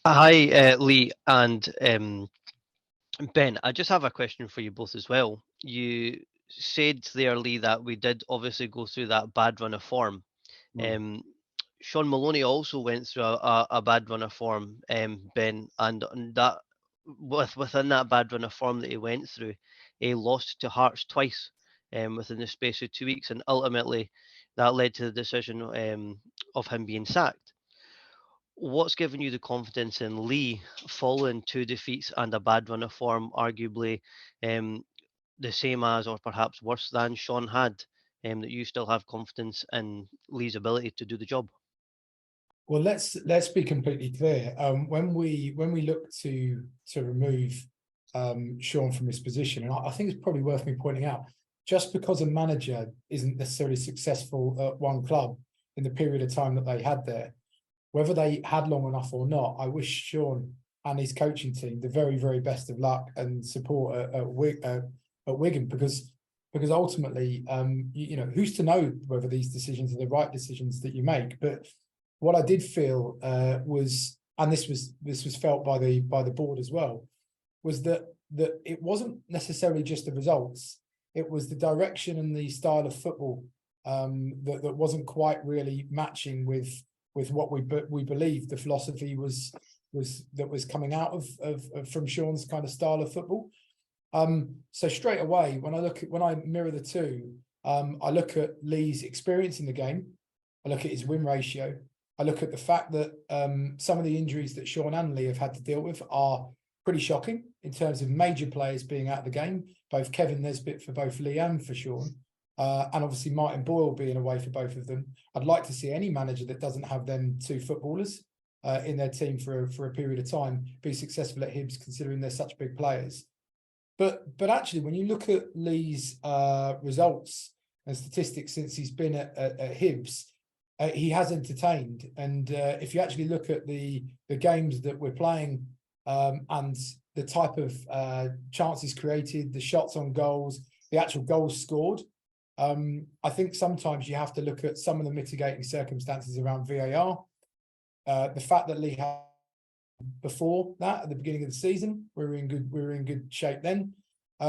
Hi, Lee and Ben. I just have a question for you both as well. You said there, Lee, that we did obviously go through that bad run of form. Um, Sean Maloney also went through a bad run of form, Ben, and that within that bad run of form that he went through, he lost to Hearts twice within the space of 2 weeks, and ultimately that led to the decision of him being sacked. What's given you the confidence in Lee following two defeats and a bad run of form, arguably um, the same as or perhaps worse than Sean had, that you still have confidence in Lee's ability to do the job? Well, let's be completely clear. When we look to remove Sean from his position, and I think it's probably worth me pointing out, just because a manager isn't necessarily successful at one club in the period of time that they had there, whether they had long enough or not, I wish Sean and his coaching team the very, very best of luck and support at Wigan, because ultimately, who's to know whether these decisions are the right decisions that you make? But what I did feel was, and this was felt by the board as well, was that it wasn't necessarily just the results; it was the direction and the style of football that wasn't quite really matching with what we believed the philosophy was coming out of from Sean's kind of style of football. So straight away, when I mirror the two, I look at Lee's experience in the game, I look at his win ratio, I look at the fact that some of the injuries that Sean and Lee have had to deal with are pretty shocking in terms of major players being out of the game, both Kevin Nesbitt for both Lee and for Sean, and obviously Martin Boyle being away for both of them. I'd like to see any manager that doesn't have them two footballers in their team for a period of time be successful at Hibs, considering they're such big players. But actually, when you look at Lee's results and statistics since he's been at Hibs, he has entertained. And if you actually look at the games that we're playing and the type of chances created, the shots on goals, the actual goals scored, I think sometimes you have to look at some of the mitigating circumstances around VAR. The fact that Lee had before that at the beginning of the season, we were in good shape then.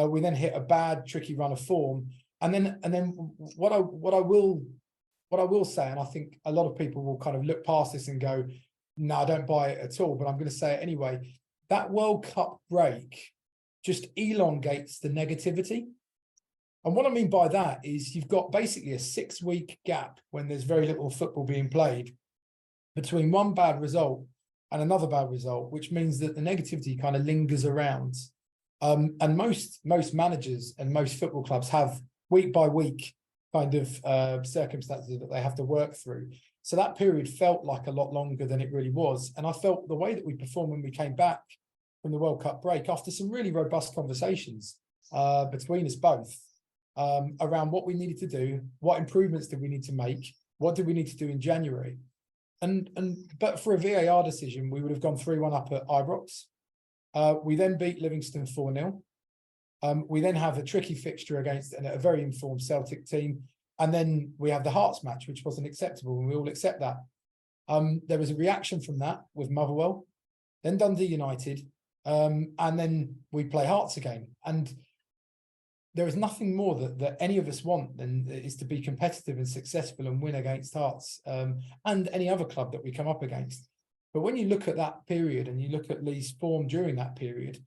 We then hit a bad, tricky run of form, and then what I will say, and I think a lot of people will kind of look past this and go, no, I don't buy it at all, but I'm going to say it anyway. That World Cup break just elongates the negativity. And what I mean by that is you've got basically a 6-week gap when there's very little football being played between one bad result and another bad result, which means that the negativity kind of lingers around. And most managers and most football clubs have week by week kind of circumstances that they have to work through. So that period felt like a lot longer than it really was. And I felt the way that we performed when we came back from the World Cup break, after some really robust conversations between us both around what we needed to do, what improvements did we need to make, what did we need to do in January. But for a VAR decision, we would have gone 3-1 up at Ibrox. We then beat Livingston 4-0. We then have a tricky fixture against a very informed Celtic team. And then we have the Hearts match, which wasn't acceptable, and we all accept that. There was a reaction from that with Motherwell, then Dundee United, and then we play Hearts again. And there is nothing more that any of us want than is to be competitive and successful and win against Hearts and any other club that we come up against. But when you look at that period and you look at Lee's form during that period,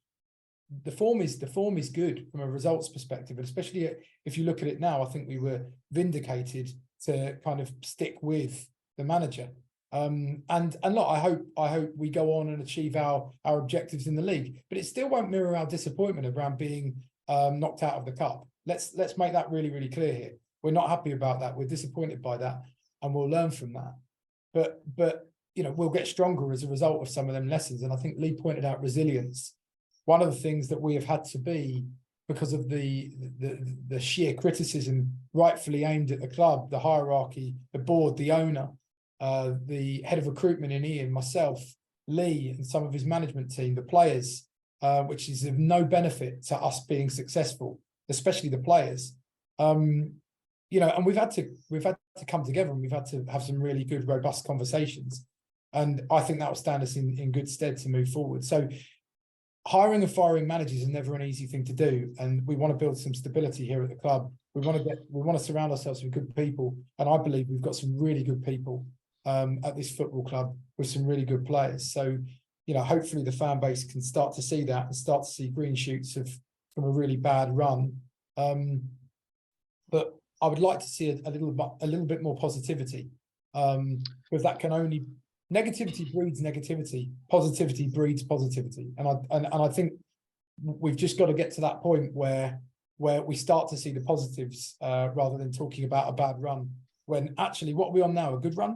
the form is good from a results perspective, and especially if you look at it now, I think we were vindicated to kind of stick with the manager. And look, I hope we go on and achieve our objectives in the league, but it still won't mirror our disappointment around being knocked out of the cup. Let's make that really, really clear here. We're not happy about that. We're disappointed by that, and we'll learn from that. But we'll get stronger as a result of some of them lessons. And I think Lee pointed out resilience. One of the things that we have had to be, because of the sheer criticism rightfully aimed at the club, the hierarchy, the board, the owner, the head of recruitment in Ian, myself, Lee, and some of his management team, the players, which is of no benefit to us being successful, especially the players. And we've had to come together, and we've had to have some really good, robust conversations. And I think that will stand us in good stead to move forward. So hiring and firing managers is never an easy thing to do. And we want to build some stability here at the club. We want to surround ourselves with good people. And I believe we've got some really good people at this football club with some really good players. So, you know, hopefully the fan base can start to see that and start to see green shoots from a really bad run. But I would like to see a little bit more positivity, because that can only, negativity breeds negativity, positivity breeds positivity, and I think we've just got to get to that point where we start to see the positives rather than talking about a bad run. When actually, what are we on now? A good run?